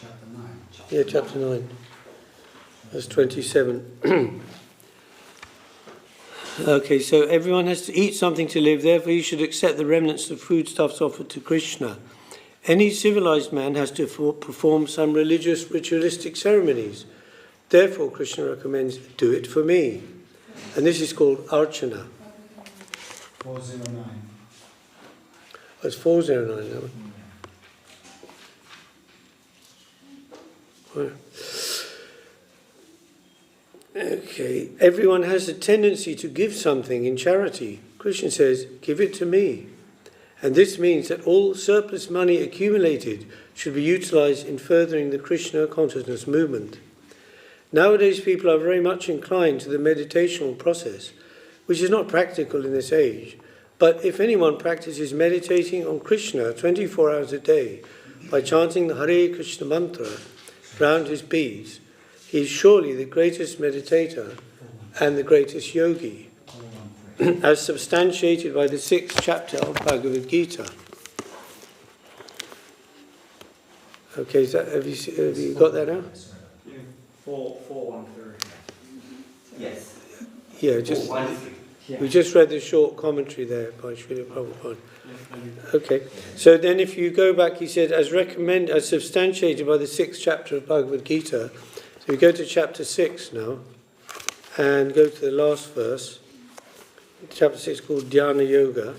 chapter 9. Yeah, chapter 9, verse 27. Okay, so everyone has to eat something to live, therefore you should accept the remnants of foodstuffs offered to Krishna. Any civilized man has to perform some religious ritualistic ceremonies. Therefore, Krishna recommends, do it for me. And this is called Archana. 409. Oh, it's 409, isn't it? Right. Okay, everyone has a tendency to give something in charity. Krishna says, give it to me. And this means that all surplus money accumulated should be utilized in furthering the Krishna consciousness movement. Nowadays, people are very much inclined to the meditational process, which is not practical in this age. But if anyone practices meditating on Krishna 24 hours a day by chanting the Hare Krishna mantra round his beads, he is surely the greatest meditator and the greatest yogi, as substantiated by the 6th chapter of Bhagavad-gita. Okay, have you got that now? 4:1. Yes. Yeah, we just read the short commentary there by Srila Prabhupada. Okay, so then if you go back, he said, as substantiated by the 6th chapter of Bhagavad-gita. So we go to chapter 6 now, and go to the last verse. Chapter 6 called Dhyana Yoga.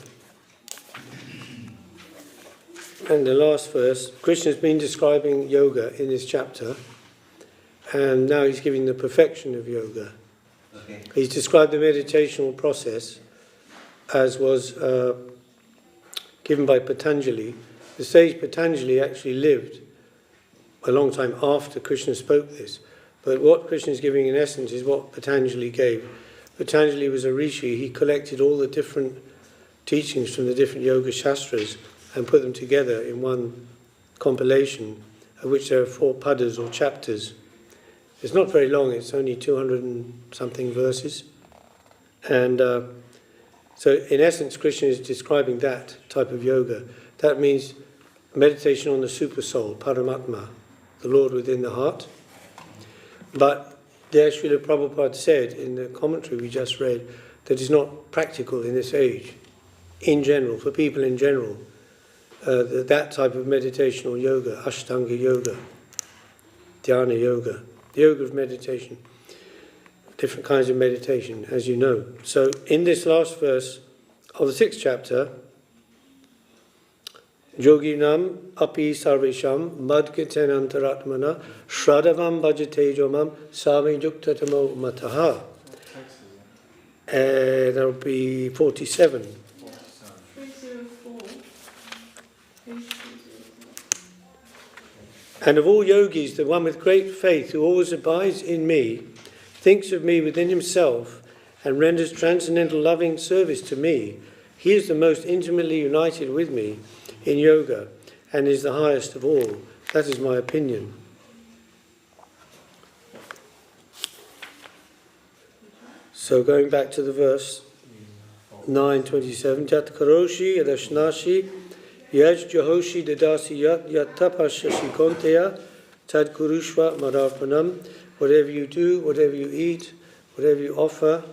And the last verse, Krishna's been describing yoga in this chapter, and now he's giving the perfection of yoga. Okay. He's described the meditational process as was given by Patanjali. The sage Patanjali actually lived a long time after Krishna spoke this. But what Krishna is giving in essence is what Patanjali gave. Patanjali was a rishi. He collected all the different teachings from the different yoga shastras and put them together in one compilation, of which there are 4 padas or chapters. It's not very long, it's only 200 and something verses. And so in essence, Krishna is describing that type of yoga. That means meditation on the super soul, Paramatma, the Lord within the heart. But there Srila Prabhupada said in the commentary we just read that it's not practical in this age, in general, for people in general, that type of meditation or yoga, Ashtanga yoga, Dhyana yoga, the yoga of meditation, different kinds of meditation, as you know. So in this last verse of the 6th chapter, Yoginam api sarvesham madkiten antaratmana shradavam bhajate jomam same yuktatamo mataha. That will be 47. 304. And of all yogis, the one with great faith who always abides in me, thinks of me within himself, and renders transcendental loving service to me, he is the most intimately united with me in yoga, and is the highest of all. That is my opinion. So going back to the verse 9:27, Jat karoshi yadashnashi yaj jahoshi dadasi yat tapashashi konteya tad kurushva mararpanam. Whatever you do, whatever you eat, whatever you offer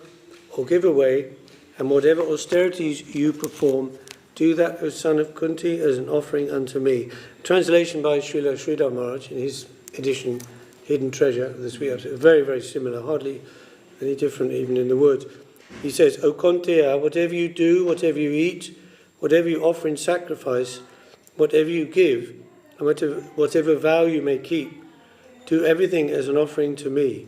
or give away, and whatever austerities you perform, do that, O son of Kunti, as an offering unto me. Translation by Srila Sridhar Maharaj in his edition, Hidden Treasure of the Sweet Absolute. Very, very similar, hardly any different even in the words. He says, O Konteya, whatever you do, whatever you eat, whatever you offer in sacrifice, whatever you give, and whatever vow you may keep, do everything as an offering to me.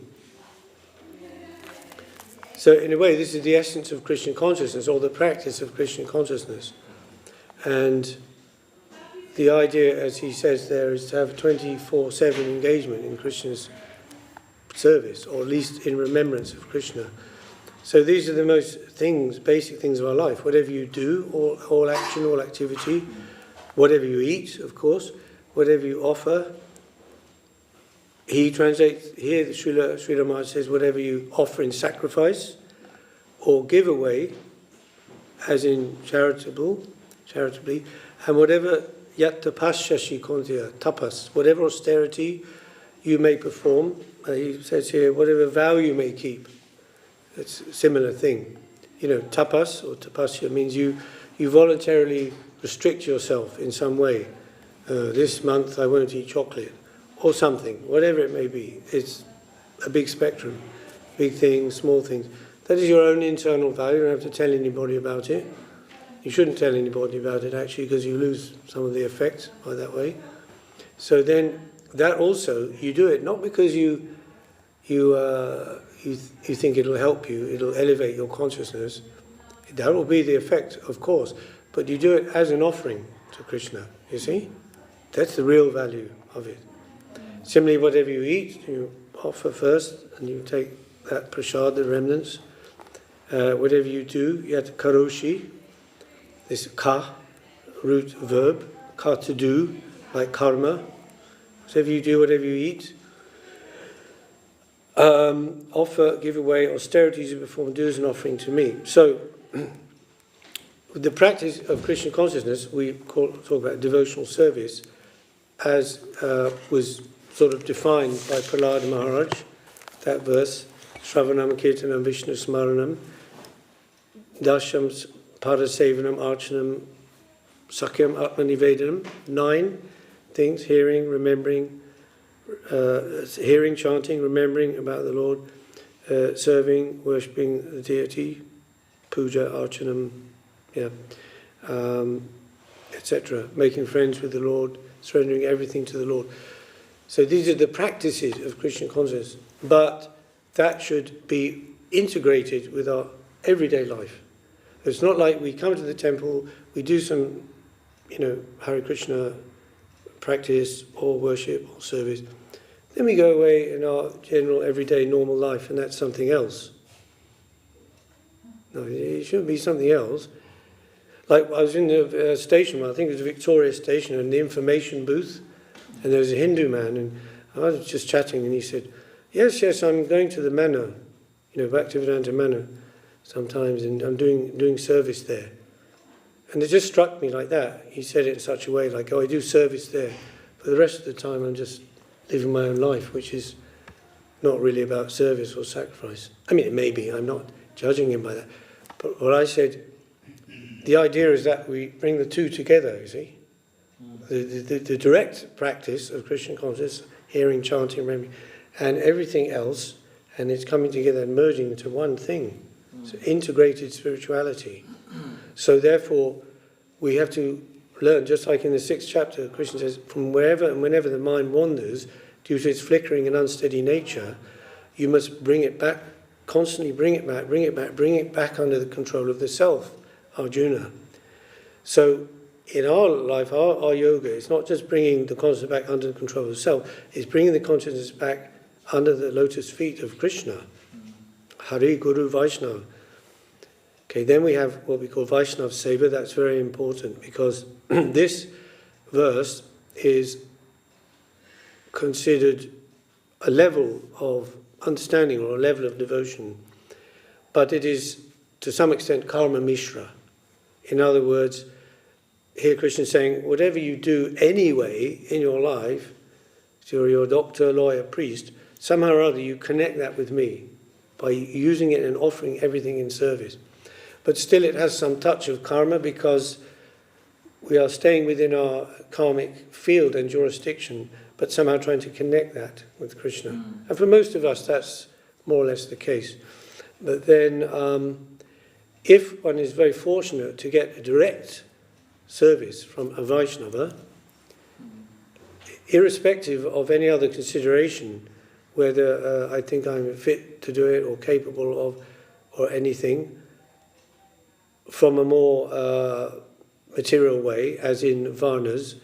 So in a way, this is the essence of Krishna consciousness, or the practice of Krishna consciousness. And the idea, as he says there, is to have 24/7 engagement in Krishna's service, or at least in remembrance of Krishna. So these are the most basic things of our life. Whatever you do, all action, all activity, whatever you eat, of course, whatever you offer. He translates here, Srila Maharaj says, whatever you offer in sacrifice or give away, as in charitably, and whatever yat tapasya shikontya, tapas, whatever austerity you may perform, he says here, whatever vow you may keep. It's a similar thing. Tapas or tapasya means you voluntarily restrict yourself in some way. This month I won't eat chocolate, or something, whatever it may be. It's a big spectrum, big things, small things. That is your own internal vow. You don't have to tell anybody about it. You shouldn't tell anybody about it, actually, because you lose some of the effect by that way. So then, that also, you do it not because you think it'll help you, it'll elevate your consciousness. That will be the effect, of course. But you do it as an offering to Krishna, you see? That's the real value of it. Similarly, whatever you eat, you offer first, and you take that prasad, the remnants. Whatever you do, yat karoshi, this ka, root verb, ka to do, like karma. Whatever you do, whatever you eat, offer, give away, austerities you perform, do as an offering to me. So, the practice of Krishna consciousness, we talk about devotional service, as was sort of defined by Prahlada Maharaj, that verse, Shravanam Kirtanam Vishnu Smaranam, Dasham Parasevanam Archanam Sakyam Atmanivedanam, 9 things: hearing, remembering, chanting, remembering about the Lord, serving, worshipping the deity, puja, archanam, etc., making friends with the Lord, surrendering everything to the Lord. So these are the practices of Krishna consciousness, but that should be integrated with our everyday life. It's not like we come to the temple, we do some, Hare Krishna practice or worship or service, then we go away in our general everyday normal life, and that's something else. No, it shouldn't be something else. Like I was in the station, I think it was Victoria Station, in the information booth, and there was a Hindu man, and I was just chatting, and he said, yes, I'm going to the manor, Bhaktivedanta manor sometimes, and I'm doing service there. And it just struck me like that. He said it in such a way, like, I do service there. But the rest of the time I'm just living my own life, which is not really about service or sacrifice. I mean, it may be, I'm not judging him by that. But what I said, the idea is that we bring the two together, you see. The direct practice of Krishna consciousness, hearing, chanting, remembering, and everything else, and it's coming together and merging into one thing. So integrated spirituality. So therefore, we have to learn, just like in the 6th chapter, Krishna says, from wherever and whenever the mind wanders, due to its flickering and unsteady nature, you must bring it back, constantly bring it back under the control of the self, Arjuna. So in our life, our yoga, it's not just bringing the consciousness back under the control of the self, it's bringing the consciousness back under the lotus feet of Krishna. Hari, Guru, Vaishnav. Okay, then we have what we call Vaishnav Sabha. That's very important because this verse is considered a level of understanding or a level of devotion, but it is to some extent karma mishra. In other words, here Krishna is saying, whatever you do anyway in your life, if you're a doctor, lawyer, priest, somehow or other you connect that with me by using it and offering everything in service. But still it has some touch of karma because we are staying within our karmic field and jurisdiction, but somehow trying to connect that with Krishna. And for most of us that's more or less the case. But then if one is very fortunate to get a direct service from a Vaishnava, irrespective of any other consideration, whether I think I'm fit to do it or capable of, or anything, from a more material way, as in Varnas,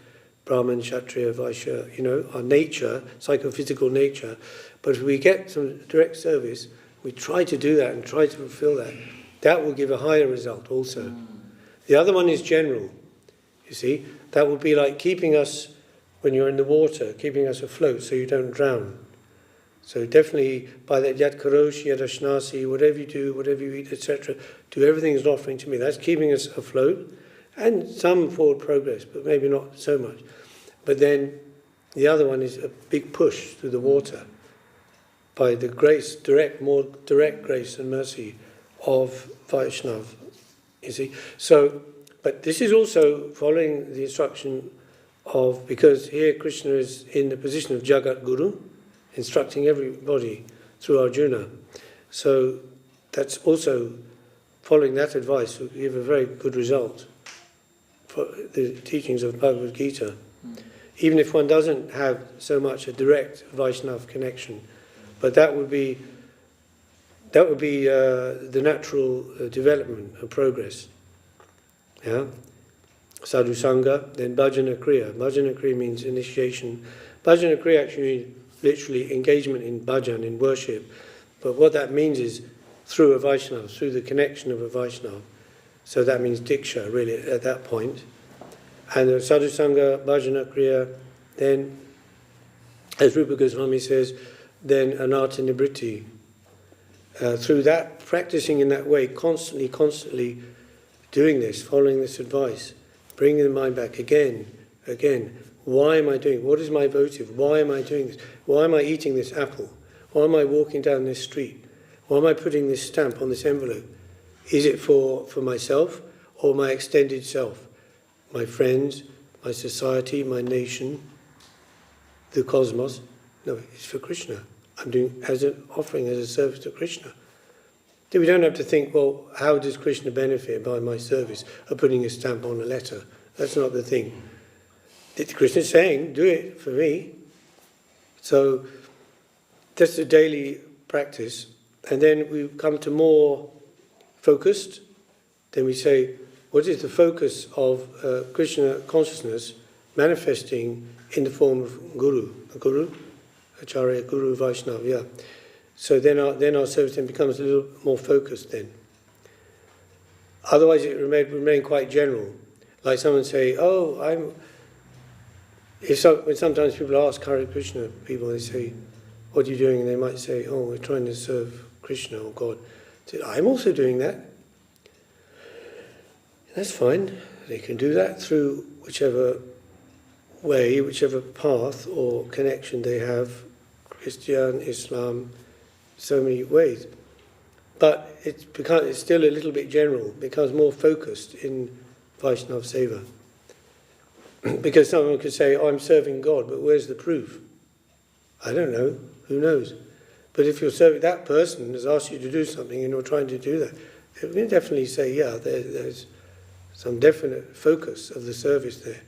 Brahman, Kshatriya, Vaishya, our nature, psychophysical nature. But if we get some direct service, we try to do that and try to fulfill that, that will give a higher result also. The other one is general, you see. That would be like keeping us, when you're in the water, keeping us afloat so you don't drown. So definitely by that yat karoshi, yat ashnasi, whatever you do, whatever you eat, etc., do everything as an offering to me. That's keeping us afloat. and some forward progress, but maybe not so much. But then the other one is a big push through the water by the grace, more direct grace and mercy of Vaishnav. You see, so, but this is also following the instruction of, because here Krishna is in the position of Jagat Guru, instructing everybody through Arjuna. So that's also, following that advice will give a very good result for the teachings of Bhagavad-gita. Even if one doesn't have so much a direct Vaishnav connection, but that would be the natural development and progress. Yeah? Sadhu Sangha, then Bhajana Kriya. Bhajana Kriya means initiation. Bhajana Kriya actually means literally engagement in bhajan, in worship. But what that means is through a Vaishnava, through the connection of a Vaishnava. So that means Diksha, really, at that point. And the Sadhu Sangha, Bhajana Kriya, then, as Rupa Goswami says, then Anartha Nibritti. Through that, practicing in that way, constantly doing this, following this advice, bringing the mind back again. Why am I doing it? What is my motive? Why am I doing this? Why am I eating this apple? Why am I walking down this street? Why am I putting this stamp on this envelope? Is it for myself or my extended self? My friends, my society, my nation, the cosmos? No, it's for Krishna. I'm doing as an offering, as a service to Krishna. We don't have to think, well, how does Krishna benefit by my service of putting a stamp on a letter? That's not the thing. Krishna's saying, do it for me. So that's the daily practice. And then we come to more focused. Then we say, what is the focus of Krishna consciousness manifesting in the form of Guru? A Guru? Acharya, Guru, Vaishnava, yeah. So then our service then becomes a little more focused then. Otherwise it remain quite general. Like someone say, when sometimes people ask Hare Krishna, people, they say, what are you doing? And they might say, we're trying to serve Krishna or God. I say, I'm also doing that. That's fine. They can do that through whichever way, whichever path or connection they have, Christian, Islam, so many ways. But it's still a little bit general, becomes more focused in Vaishnav Seva. Because someone could say, I'm serving God, but where's the proof? I don't know, who knows? But if you're serving, that person has asked you to do something and you're trying to do that, you can definitely say, there's some definite focus of the service there.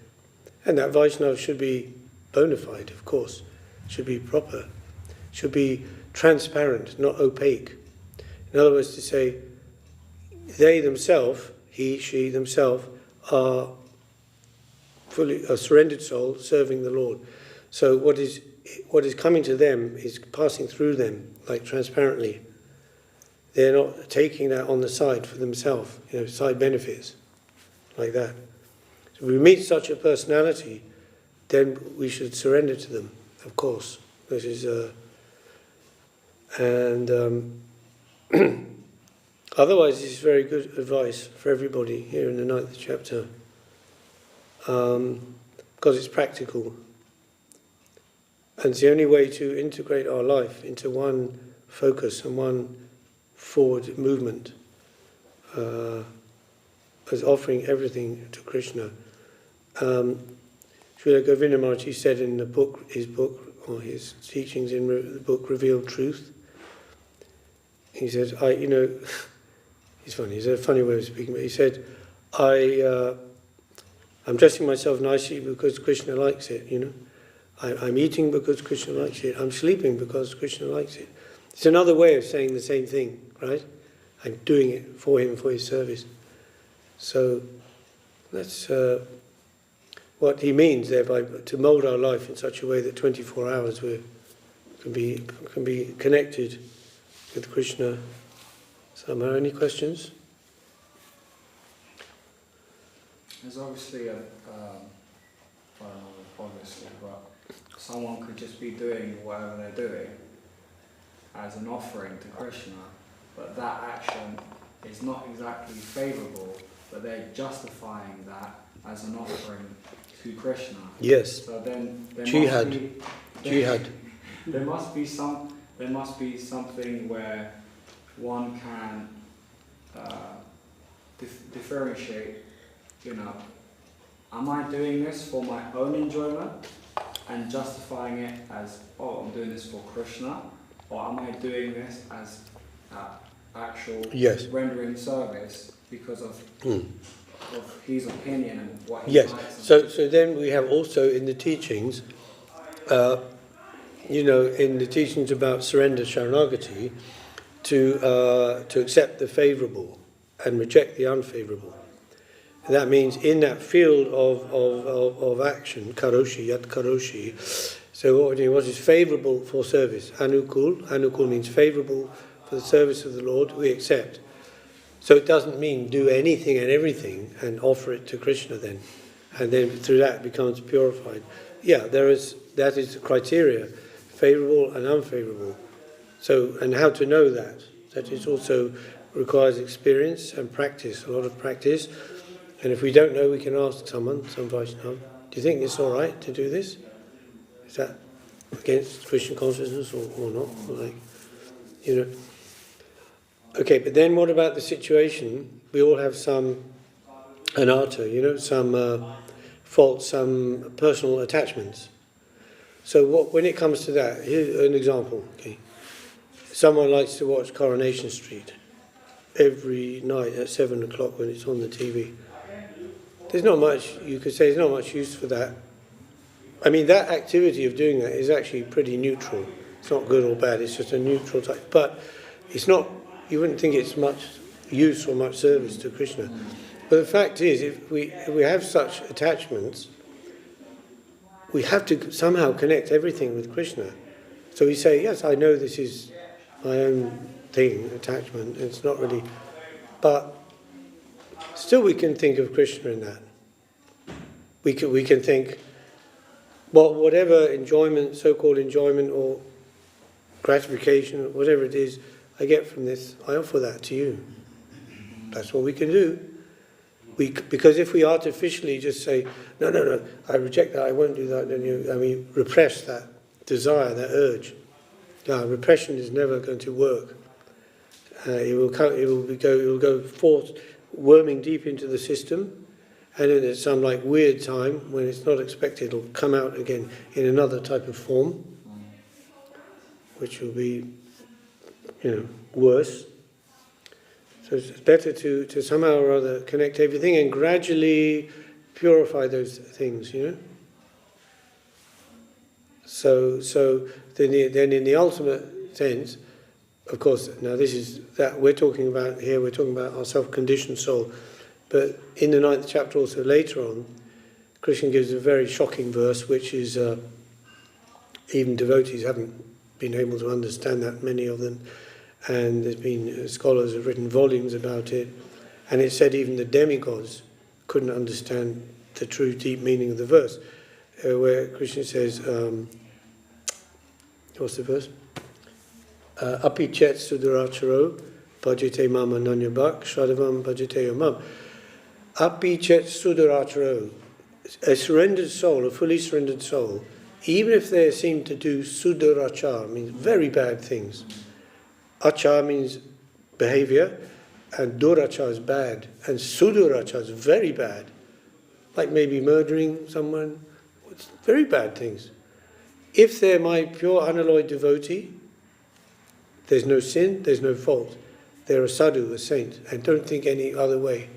And that Vaishnava should be bona fide, of course, should be proper, should be transparent, not opaque. In other words, to say, they themselves, he, she, themselves, are fully a surrendered soul serving the Lord. So what is coming to them is passing through them, like transparently. They're not taking that on the side for themselves, side benefits, like that. So if we meet such a personality, then we should surrender to them, of course. This is otherwise, this is very good advice for everybody here in the 9th chapter, because it's practical. And it's the only way to integrate our life into one focus and one forward movement, as offering everything to Krishna. Srila Govinda Maharaj said in his teachings in the book Revealed Truth, he said, he's funny, he's a funny way of speaking, but he said, I'm dressing myself nicely because Krishna likes it, I'm eating because Krishna likes it, I'm sleeping because Krishna likes it. It's another way of saying the same thing, right? I'm doing it for him, for his service. So that's what he means there, to mould our life in such a way that 24 hours we can be connected with Krishna. Somehow, any questions? There's obviously but someone could just be doing whatever they're doing as an offering to Krishna, but that action is not exactly favourable but they're justifying that as an offering to Krishna. Yes. So then there Jihad. must be Jihad. there must be something where one can differentiate. You know, am I doing this for my own enjoyment and justifying it as, oh, I'm doing this for Krishna, or am I doing this as actual Yes. rendering service because of his opinion and what he Yes. likes? So then we have also in the teachings, in the teachings about surrender Sharanagati, to accept the favourable and reject the unfavourable. And that means in that field of action, karoshi, yat karoshi, so what is favourable for service? Anukul means favourable for the service of the Lord, we accept. So it doesn't mean do anything and everything and offer it to Krishna then. And then through that it becomes purified. Yeah, that is the criteria, favourable and unfavourable. So, and how to know that? That it also requires experience and practice, a lot of practice. And if we don't know, we can ask someone, some Vaishnav, do you think it's all right to do this? Is that against Christian consciousness or not? Or Okay, but then what about the situation? We all have some anatta, some faults, some personal attachments. So when it comes to that, here's an example. Okay, someone likes to watch Coronation Street every night at 7 o'clock when it's on the TV. There's not much, you could say, there's not much use for that. I mean, that activity of doing that is actually pretty neutral. It's not good or bad, it's just a neutral type. But it's not, you wouldn't think it's much use or much service to Krishna. But the fact is, if we have such attachments, we have to somehow connect everything with Krishna. So we say, yes, I know this is my own thing, attachment, it's not really... But still we can think of Krishna in that. We can think, well, whatever enjoyment, so-called enjoyment or gratification, whatever it is, I get from this, I offer that to you. That's what we can do. Because if we artificially just say, no, I reject that, I won't do that, then repress that desire, that urge. Repression is never going to work. It will go forth, worming deep into the system, and then at some weird time when it's not expected, it'll come out again in another type of form, which will be, worse. So it's better to somehow or other connect everything and gradually purify those things, So then in the ultimate sense, of course, now this is that we're talking about here, we're talking about our self-conditioned soul. But in the 9th chapter also later on, Krishna gives a very shocking verse, which is even devotees haven't been able to understand that, many of them. And there's been scholars have written volumes about it. And it said even the demigods couldn't understand the true deep meaning of the verse. Where Krishna says, what's the verse? Api chet suduracharo bhajate mama nanyabhak shadavam bhajate omam. Api chet suduracharo. A surrendered soul, a fully surrendered soul, even if they seem to do sudurachar, means very bad things. Achar means behavior, and durachar is bad, and sudurachar is very bad. Like maybe murdering someone, it's very bad things. If they're my pure unalloyed devotee, there's no sin, there's no fault. They're a sadhu, a saint, and don't think any other way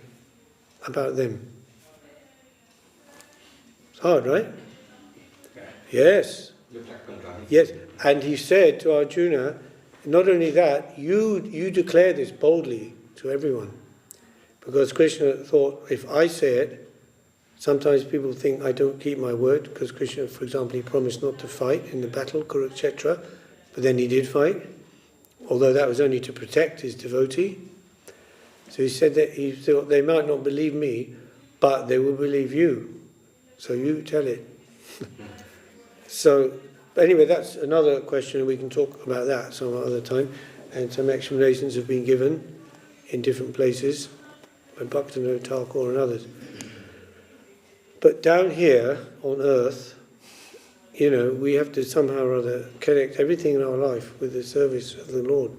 about them. It's hard, right? Yes. Yes. And he said to Arjuna, not only that, you declare this boldly to everyone. Because Krishna thought, if I say it, sometimes people think I don't keep my word, because Krishna, for example, he promised not to fight in the battle, Kurukshetra, but then he did fight, although that was only to protect his devotee. So he said that he thought they might not believe me, but they will believe you. So you tell it. So, anyway, that's another question. We can talk about that some other time. And some explanations have been given in different places. by Bhaktivinoda Thakur and others. But down here on earth, we have to somehow or other connect everything in our life with the service of the Lord.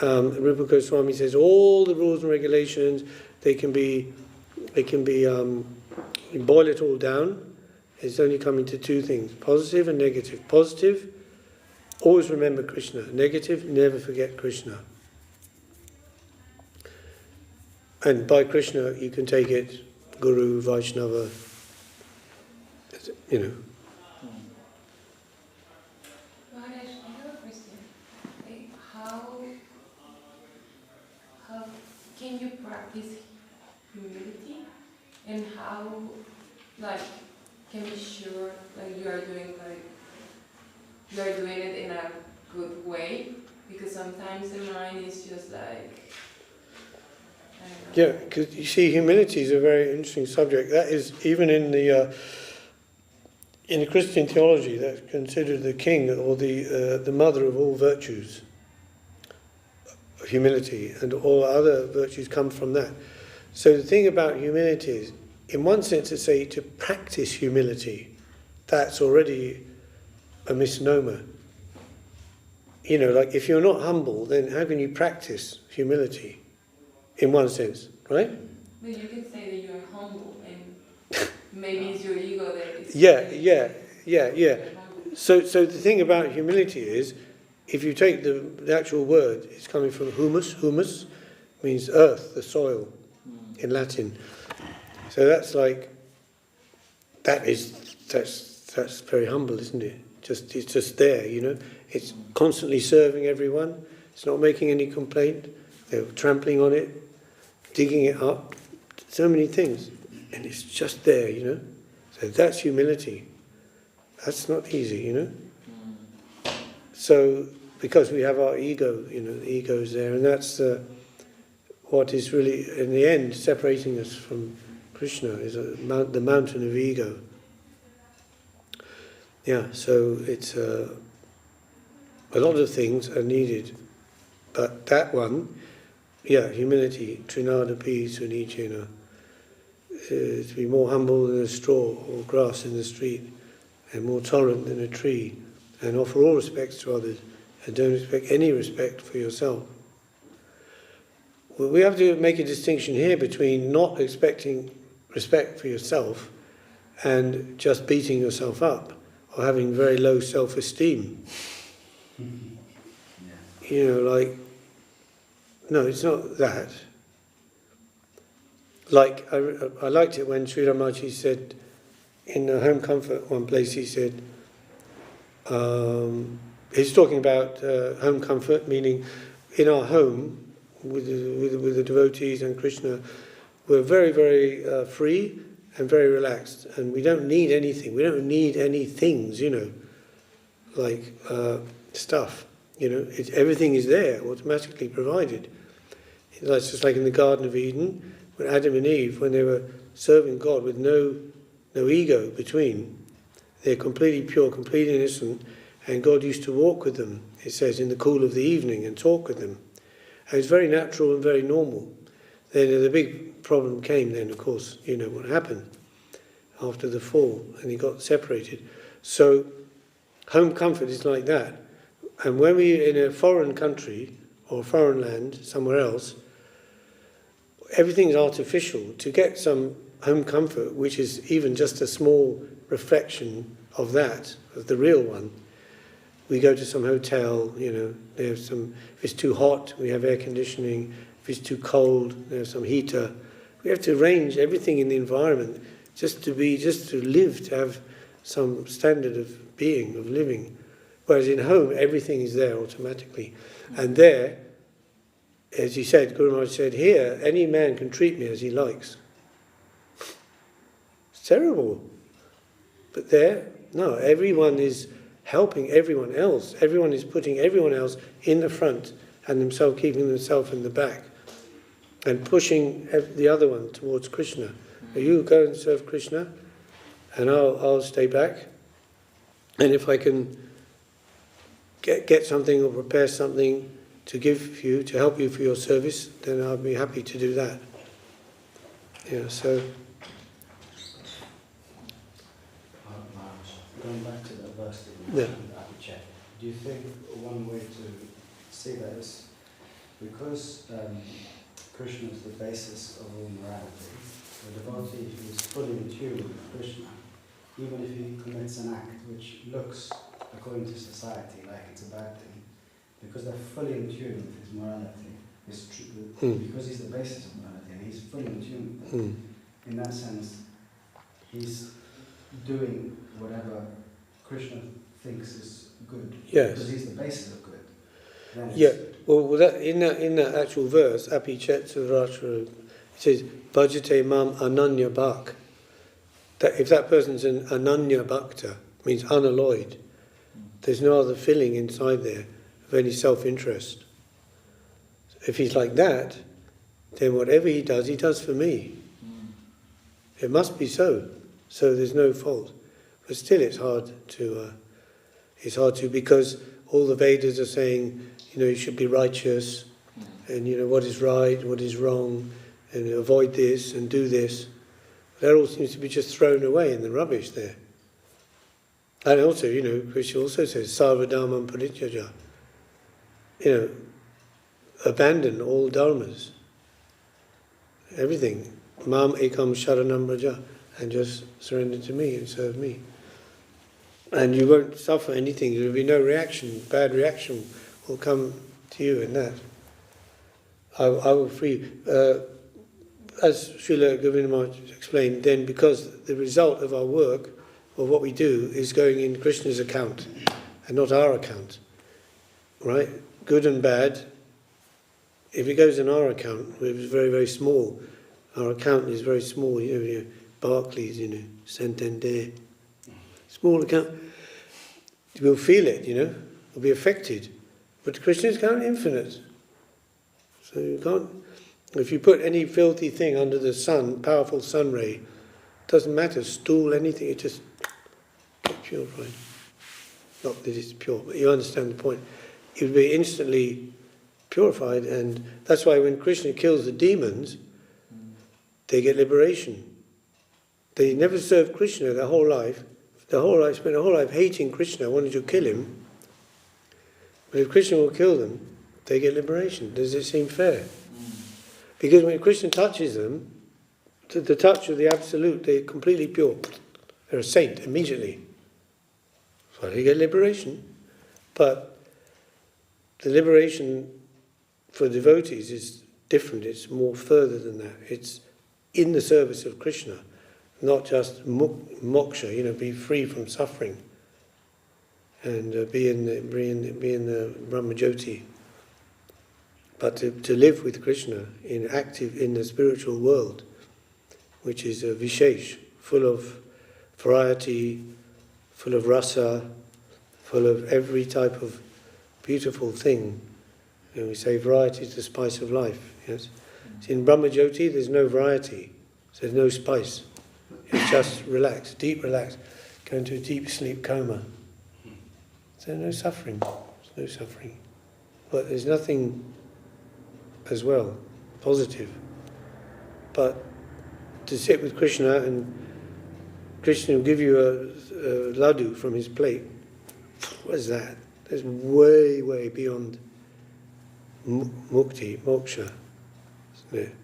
Rupa Goswami says all the rules and regulations, you boil it all down, it's only coming to two things, positive and negative. Positive, always remember Krishna. Negative, never forget Krishna. And by Krishna, you can take it Guru, Vaishnava, Maharaj, I have a question. Like, how can you practice humility, and how, can be sure you are doing it in a good way? Because sometimes the mind is just yeah, because you see, humility is a very interesting subject. That is, even in the Christian theology, that's considered the king or the mother of all virtues. Humility, and all other virtues come from that. So the thing about humility is, in one sense, to say to practice humility, that's already a misnomer. If you're not humble, then how can you practice humility? In one sense, right? But you can say that you are humble, and maybe it's your ego that is... Yeah. So the thing about humility is, if you take the actual word, it's coming from humus. Humus means earth, the soil, in Latin. So that's very humble, isn't it? It's just there, It's constantly serving everyone. It's not making any complaint. They're trampling on it, digging it up, so many things, and it's just there, So that's humility. That's not easy, So because we have our ego, the ego's there, and that's what is really, in the end, separating us from Krishna, is the mountain of ego. Yeah, so it's a lot of things are needed, but that one, humility, trinadapi sunijena, to be more humble than a straw or grass in the street, and more tolerant than a tree, and offer all respects to others, and don't expect any respect for yourself. Well, we have to make a distinction here between not expecting respect for yourself and just beating yourself up, or having very low self-esteem. No, it's not that. I liked it when Sri Ramaji said, in Home Comfort, one place he said, he's talking about home comfort, meaning in our home, with the devotees and Krishna, we're very, very free and very relaxed, and we don't need anything. We don't need any things, stuff. Everything is there, automatically provided. It's just like in the Garden of Eden, when Adam and Eve, when they were serving God with no ego between, they're completely pure, completely innocent, and God used to walk with them, it says, in the cool of the evening, and talk with them. And it's very natural and very normal. Then the big problem came then, of course, what happened after the fall, and he got separated. So home comfort is like that. And when we're in a foreign country or foreign land, somewhere else, everything's artificial. To get some home comfort, which is even just a small reflection of that, of the real one, we go to some hotel, they have some, if it's too hot, we have air conditioning. If it's too cold, there's some heater. We have to arrange everything in the environment just to live, to have some standard of being, of living. Whereas in home, everything is there automatically. And there, as he said, Guru Maharaj said, here, any man can treat me as he likes. It's terrible. But there, no, everyone is helping everyone else. Everyone is putting everyone else in the front and themselves keeping themselves in the back and pushing the other one towards Krishna. You go and serve Krishna and I'll stay back. And if I can get something or prepare something to give you, to help you for your service, then I'll be happy to do that. Yeah, so Maharaj, going back to that verse that you Yeah. mentioned, Abhijit, do you think one way to see that is because Krishna is the basis of all morality, the devotee who is fully in tune with Krishna, even if he commits an act which looks, according to society, like it's a bad thing, because they're fully in tune with his morality, because he's the basis of morality, and he's fully in tune with it. In that sense, he's doing whatever Krishna thinks is good, yes. because he's the basis of good. Then it's Yeah. good. Well, in that actual verse, Api Chetsuratra, it says, Bhajate mam ananya bhak. That if that person's an ananya bhakta, means unalloyed, there's no other feeling inside there of any self-interest. If he's like that, then whatever he does for me. It must be so. So there's no fault. But still it's hard to because all the Vedas are saying, you should be righteous, and what is right, what is wrong, and avoid this and do this. That all seems to be just thrown away in the rubbish there. And also, Krishna also says, Sarvadharman parityaja. Abandon all dharmas. Everything. Mam ekam sharanam braja. And just surrender to me and serve me. And you won't suffer anything. There will be no reaction. Bad reaction will come to you in that. I will free you. As Srila Govinda Maharaj explained, then because the result of our work, or what we do, is going in Krishna's account and not our account. Right? Good and bad. If it goes in our account, it was very, very small. Our account is very small. Barclays, Santander. Small account. We'll feel it, we'll be affected. But Krishna's account infinite. So you can't. If you put any filthy thing under the sun, powerful sun ray, doesn't matter, stool, anything, it just gets purified. Not that it's pure, but you understand the point. It would be instantly purified, and that's why when Krishna kills the demons, they get liberation. They never served Krishna their whole life. Spent their whole life hating Krishna, wanting to kill him. But if Krishna will kill them, they get liberation. Does it seem fair? Because when Krishna touches them, the touch of the Absolute, they're completely pure. They're a saint immediately. So they get liberation. But the liberation for devotees is different. It's more further than that. It's in the service of Krishna, not just moksha, be free from suffering and be in the Brahmajyoti. But to live with Krishna in the spiritual world, which is a vishesh, full of variety, full of rasa, full of every type of beautiful thing. We say variety is the spice of life. Yes, in Brahmajyoti there's no variety, so there's no spice. It's just relax, deep relax, go into a deep sleep coma. So no suffering, there's no suffering. But there's nothing as well, positive. But to sit with Krishna, and Krishna will give you a laddu from his plate. What is that? That's way, way beyond mukti, moksha. Isn't it?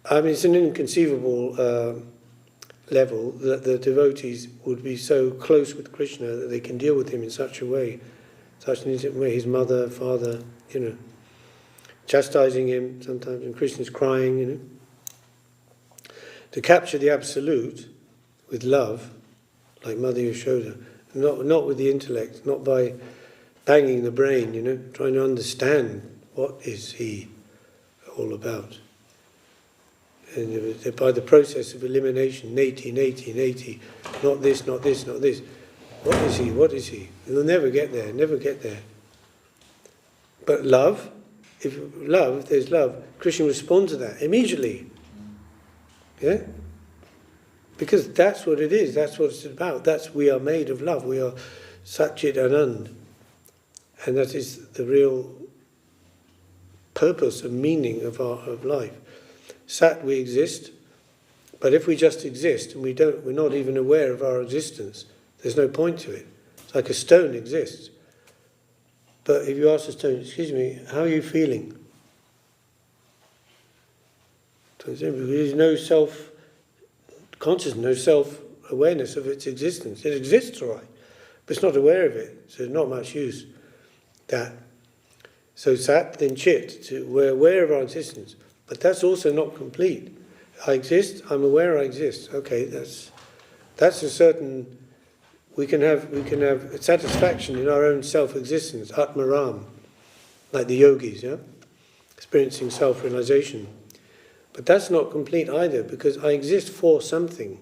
I mean, it's an inconceivable level that the devotees would be so close with Krishna that they can deal with him in such a way, his mother, father, chastising him sometimes, and Krishna's crying, To capture the Absolute with love, like Mother Yashoda, not with the intellect, not by banging the brain, trying to understand what is he all about. And by the process of elimination, neti, not this, not this, not this. What is he? They'll never get there. But love, if there's love, Krishna responds to that immediately. Yeah? Because that's what it is, that's what it's about. We are made of love, we are Satchit Anand. And that is the real purpose and meaning of life. Sat, we exist, but if we just exist and we're not even aware of our existence, there's no point to it. It's like a stone exists. But if you ask a stone, excuse me, how are you feeling? There's no self-consciousness, no self-awareness of its existence. It exists, all right, but it's not aware of it, so there's not much use. That. So sat, then chit, we're aware of our existence, but that's also not complete. I exist, I'm aware I exist. Okay, that's a certain. We can have satisfaction in our own self-existence, atmaram, like the yogis, yeah, experiencing self-realization. But that's not complete either, because I exist for something,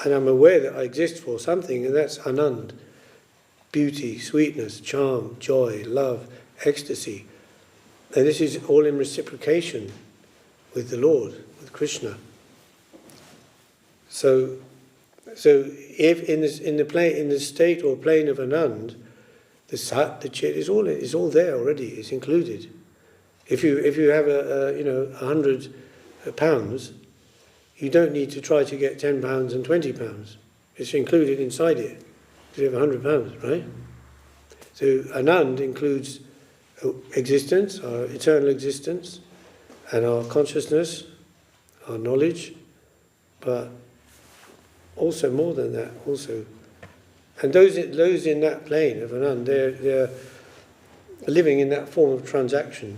and I'm aware that I exist for something, and that's anand, beauty, sweetness, charm, joy, love, ecstasy, and this is all in reciprocation with the Lord, with Krishna. So if in the state or plane of Anand, the sat, the chit is all there already. It's included. If you have £100, you don't need to try to get £10 and £20. It's included inside it. You have £100, right? So Anand includes existence, our eternal existence, and our consciousness, our knowledge, but also more than that, also. And those in that plane of Anand, they're living in that form of transaction.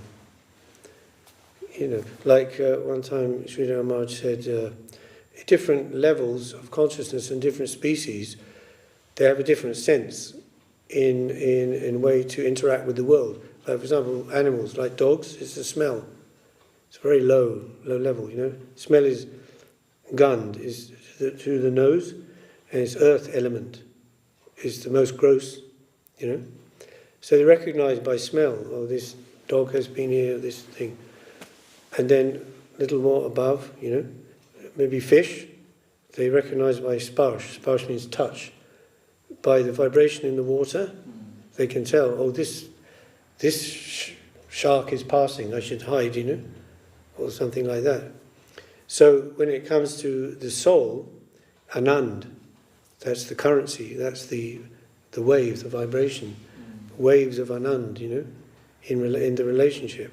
Like one time Sripad Maharaj said, different levels of consciousness and different species, they have a different sense in way to interact with the world. Like, for example, animals like dogs, it's the smell. It's very low level, Smell is gand, is through the nose, and it's earth element is the most gross, So they recognize by smell, oh, this dog has been here, this thing. And then a little more above, maybe fish, they recognize by sparsh. Sparsh means touch. By the vibration in the water, they can tell, oh, this shark is passing, I should hide, or something like that. So when it comes to the soul, Anand, that's the currency, that's the wave, the vibration, waves of Anand, in the relationship.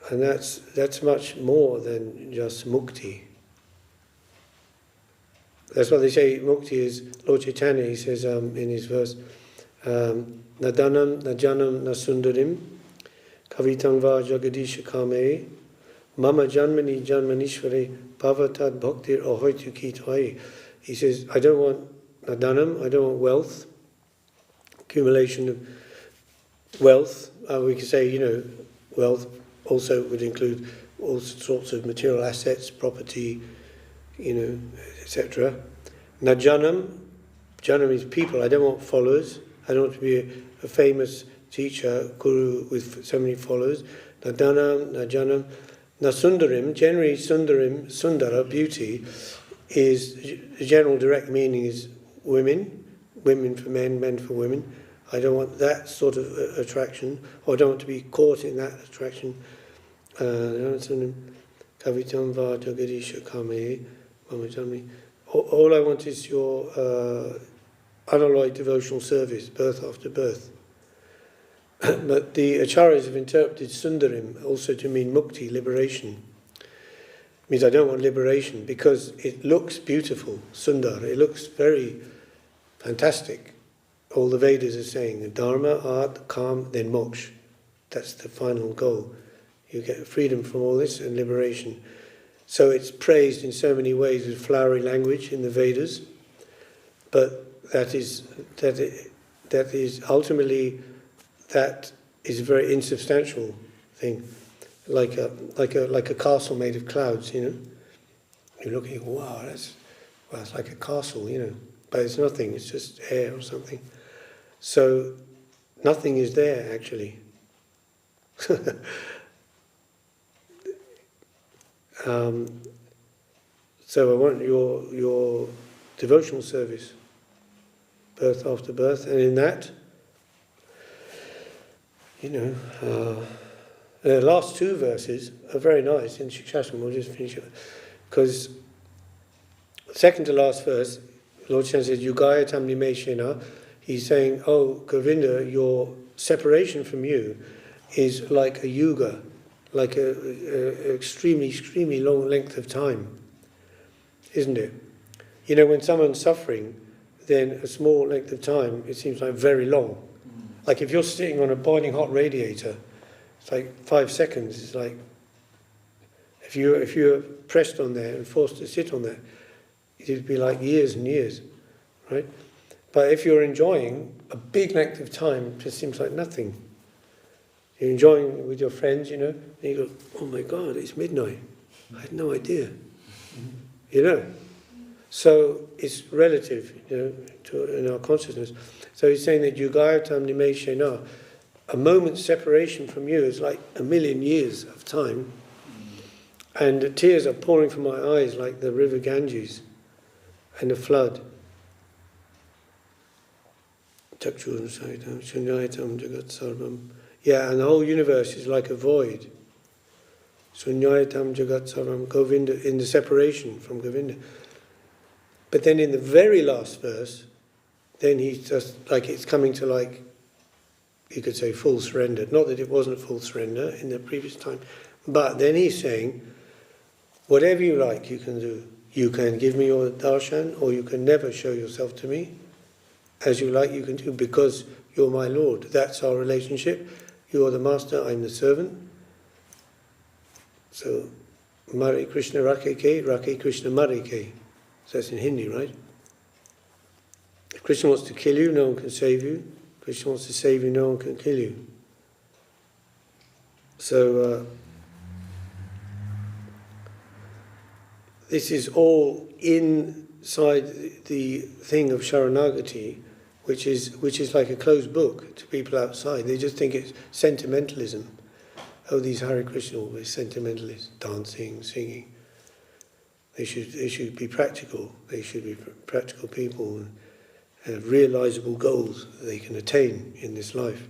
And that's much more than just mukti. That's what they say, mukti is, Lord Chaitanya, he says in his verse, Nadanam, Najanam, Nasundarim, Kavitam va Jagadisha Kame, Mama Janmani Janmanishwari, Bhavatad Bhaktir Ahoitu Kitwai. He says, I don't want Nadanam, I don't want wealth, accumulation of wealth. We could say, wealth also would include all sorts of material assets, property, etc. Najanam, Janam is people. I don't want followers. I don't want to be a famous teacher, guru with so many followers. Nadanam, Najanam. Nasundarim, generally Sundarim, Sundara, beauty, is the general direct meaning is women for men, men for women. I don't want that sort of attraction, or I don't want to be caught in that attraction. Kavitam va Jagadisha Kame. All I want is your unalloyed devotional service, birth after birth. But the acharyas have interpreted Sundarim also to mean mukti, liberation. It means I don't want liberation because it looks beautiful, sundar, it looks very fantastic. All the Vedas are saying, dharma, art, calm, then moksha. That's the final goal. You get freedom from all this and liberation. So it's praised in so many ways with flowery language in the Vedas, but that is ultimately, that is a very insubstantial thing, like a castle made of clouds. You're looking, wow, it's like a castle, but it's nothing. It's just air or something. So nothing is there actually. So I want your devotional service, birth after birth, and in that, The last two verses are very nice in Shikshashram. We'll just finish it. Because second to last verse, Lord Chaitanya says, Yugaya tam nime shena. He's saying, oh, Govinda, your separation from you is like a yuga, like a extremely, extremely long length of time, isn't it? You know, when someone's suffering, then a small length of time, it seems like very long. Like if you're sitting on a boiling hot radiator, it's like 5 seconds. It's like if you're pressed on there and forced to sit on there, it'd be like years and years, right? But if you're enjoying a big length of time, it just seems like nothing. You're enjoying with your friends, you know, and you go, oh my God, it's midnight. I had no idea. You know? So it's relative, you know, in our consciousness. So he's saying that Yugayatam Nime Shena, a moment's separation from you is like a million years of time. And the tears are pouring from my eyes like the river Ganges and the flood. Yeah, and the whole universe is like a void. Sunyayatam Jagat Sarvam Govinda, in the separation from Govinda. But then in the very last verse, then he's just like, it's coming to like, you could say full surrender. Not that it wasn't full surrender in the previous time, but then he's saying, whatever you like you can do. You can give me your darshan, or you can never show yourself to me. As you like you can do, because you're my Lord. That's our relationship. You are the master, I'm the servant. So, Mare Krishna Rakhe Ke, Rakhe Krishna Mare Ke. So that's in Hindi, right? If Krishna wants to kill you, no one can save you. If Krishna wants to save you, no one can kill you. So, this is all inside the thing of Sharanagati, which is like a closed book to people outside. They just think it's sentimentalism. Oh, these Hare Krishna, always sentimentalists, dancing, singing. They should be practical. They should be practical people and have realizable goals that they can attain in this life.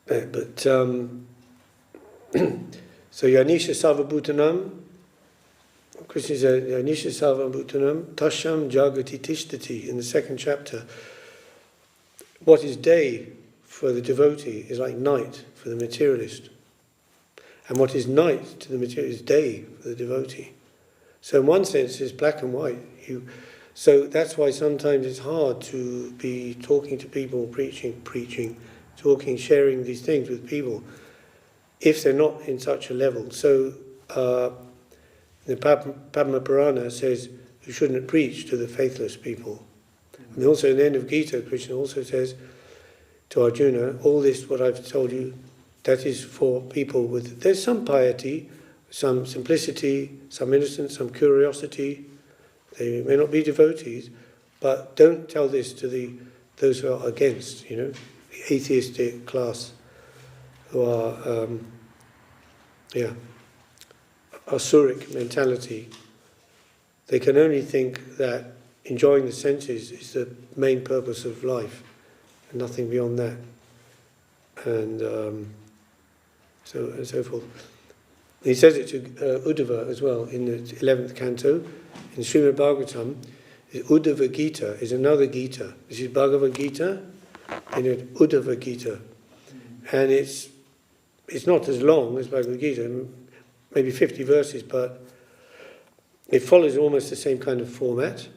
But so Yanisha Sava Bhutanam, Krishna said Yanisha Sava Bhutanam Tasham Jagati Tishtati in the second chapter. What is day for the devotee is like night for the materialist. And what is night to the materialist is day for the devotee. So in one sense it's black and white. So that's why sometimes it's hard to be talking to people, preaching, talking, sharing these things with people, if they're not in such a level. So the Padma Purana says you shouldn't preach to the faithless people. And also at the end of Gita, Krishna also says to Arjuna, all this, what I've told you, that is for people with, there's some piety, some simplicity, some innocence, some curiosity. They may not be devotees, but don't tell this to those who are against, the atheistic class, who are, asuric mentality. They can only think that enjoying the senses is the main purpose of life, and nothing beyond that. And so forth. He says it to Uddhava as well in the 11th canto. In Srimad Bhagavatam, Uddhava-gita is another Gita. This is Bhagavad-gita in an Uddhava-gita. And it's not as long as Bhagavad-gita, maybe 50 verses, but it follows almost the same kind of format.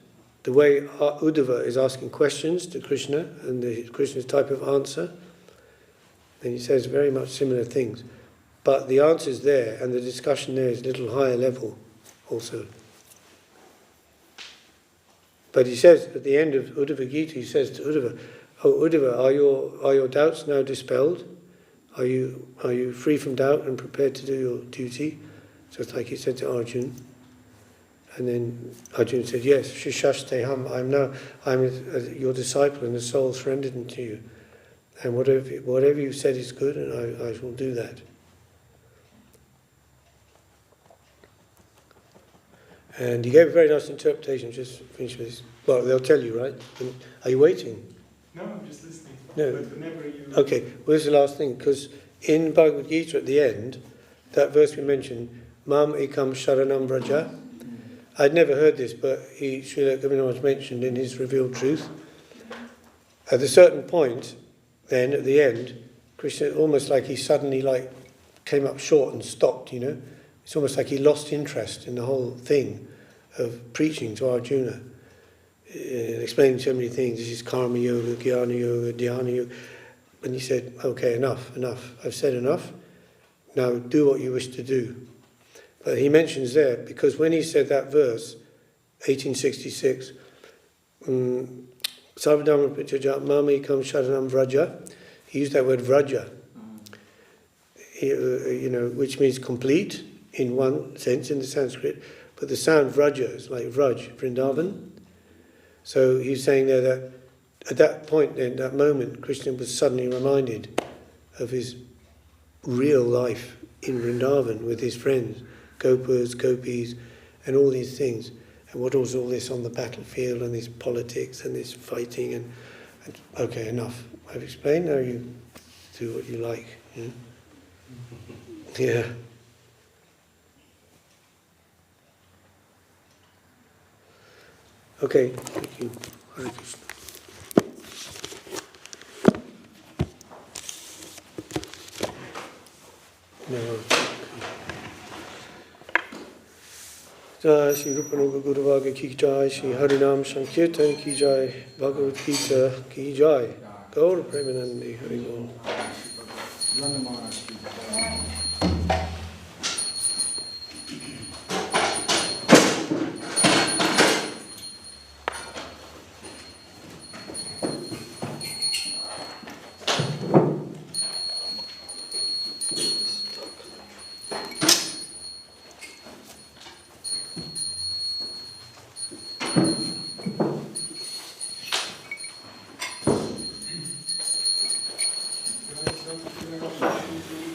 The way Uddhava is asking questions to Krishna and Krishna's type of answer, and he says very much similar things. But the answer's there, and the discussion there is a little higher level also. But he says, at the end of Uddhava-gita, he says to Uddhava, "Oh Uddhava, are your doubts now dispelled? Are you free from doubt and prepared to do your duty?" Just like he said to Arjuna. And then Arjuna said, "Yes, Shishashteham, I'm your disciple, and the soul surrendered unto you. And whatever you said is good, and I will do that." And he gave a very nice interpretation. Just finish with this. Well, they'll tell you, right? Are you waiting? No, I'm just listening. No. But whenever you... Okay, well, this is the last thing, because in Bhagavad-gita at the end, that verse we mentioned, Mam ekam sharanam vraja. I'd never heard this, but Srila Govinda mentioned in his Revealed Truth. At a certain point, then, at the end, Krishna, almost like he suddenly came up short and stopped, you know. It's almost like he lost interest in the whole thing of preaching to Arjuna. Explaining so many things. This is karma yoga, jnana yoga, dhyana yoga. And he said, okay, enough. I've said enough. Now do what you wish to do. But he mentions there, because when he said that verse, 1866, Sarvadharma Pratyajat Mami Kam Sharanam Vraja, he used that word Vraja, which means complete in one sense in the Sanskrit, but the sound Vraja is like Vraj, Vrindavan. So he's saying there that at that point, in that moment, Krishna was suddenly reminded of his real life in Vrindavan with his friends, Gopas, Gopis, and all these things. And what was all this on the battlefield and this politics and this fighting and okay, enough. I've explained, now you do what you like. Yeah. Okay, thank you. Hare Krishna. No. Jai Shri Rupanuga Guruvага Ki Jai, Shri Harinam Sankirtan Ki Jai, Bhagavad-gita Ki Jai, Gaur Premanandi Hari Om. Maharaj. Thank you.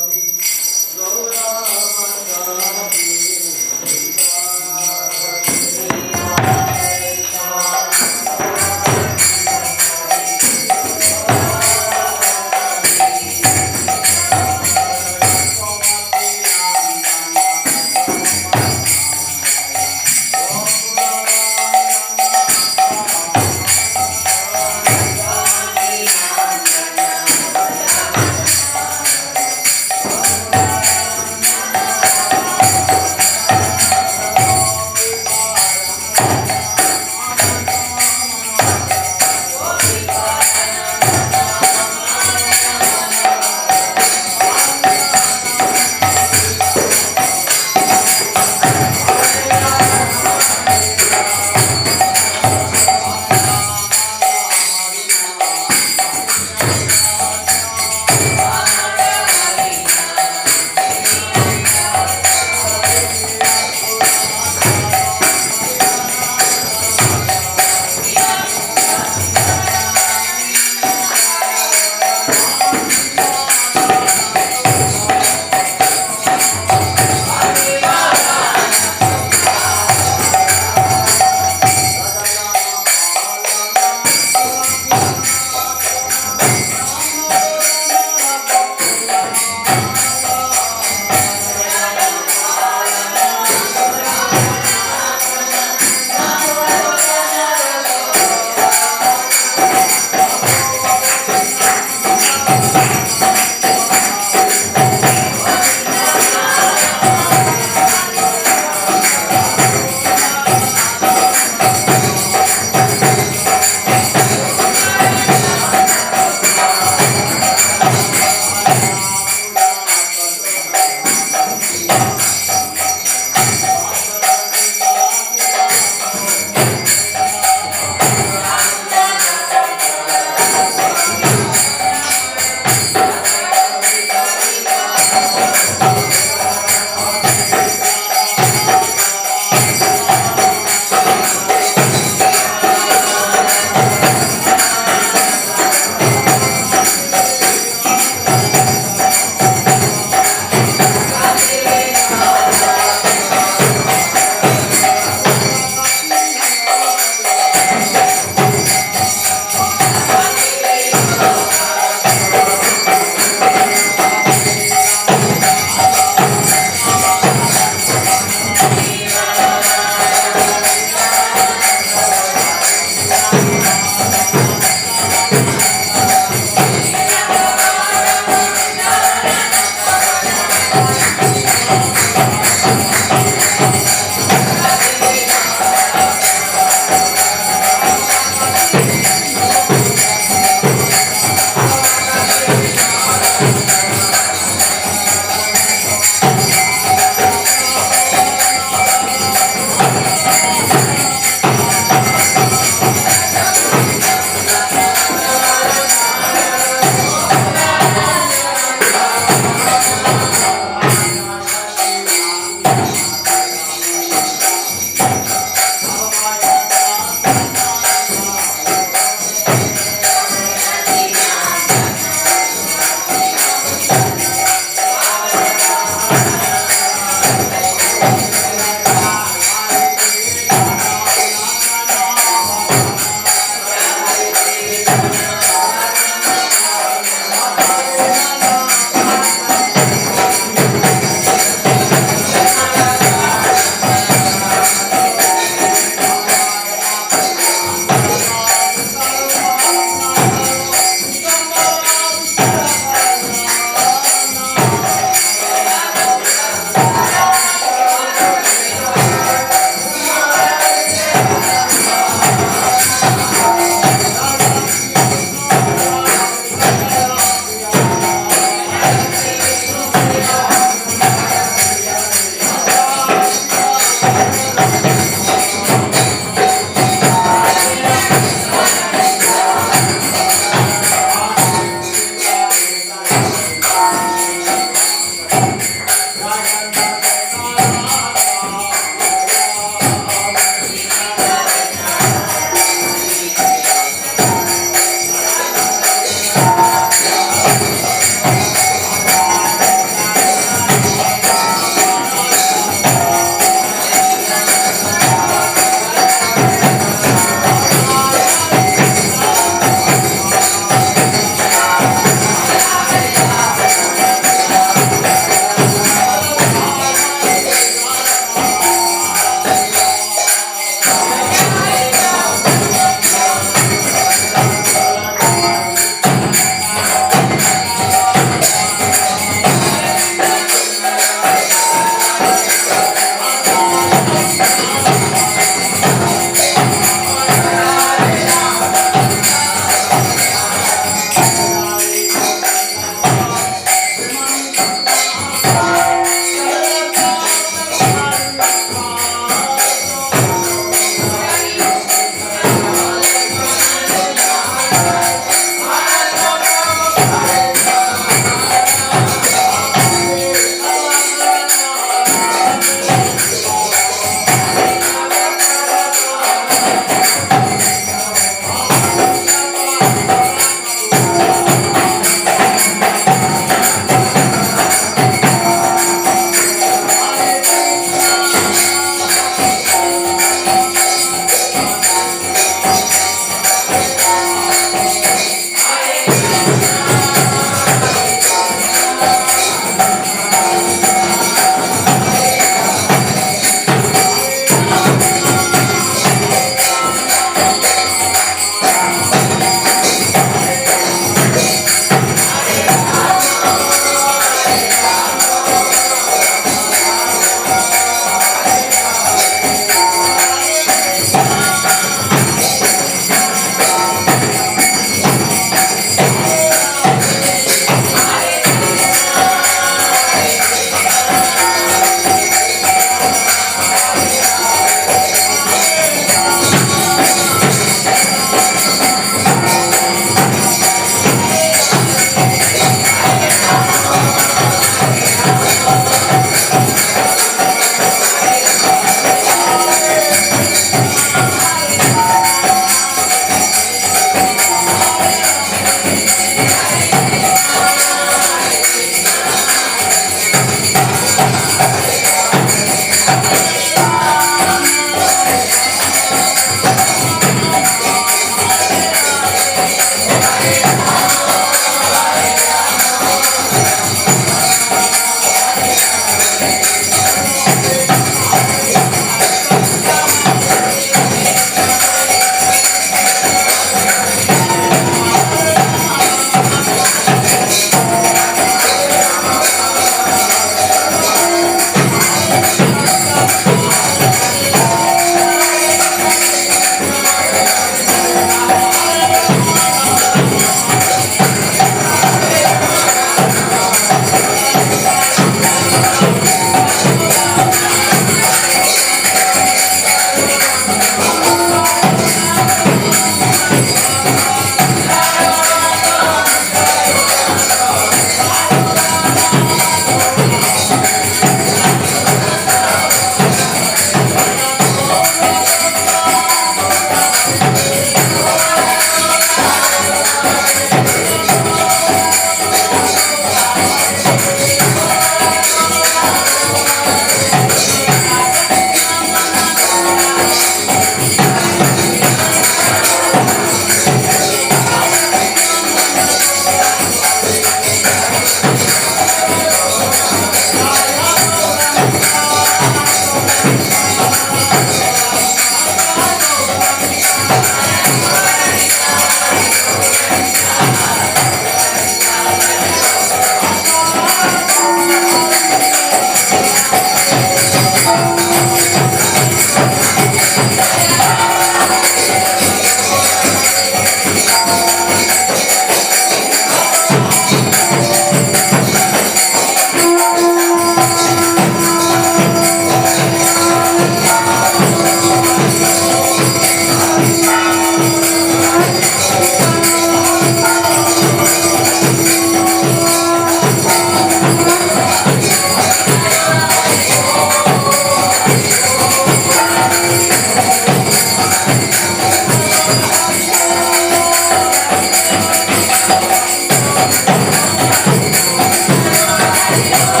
Hare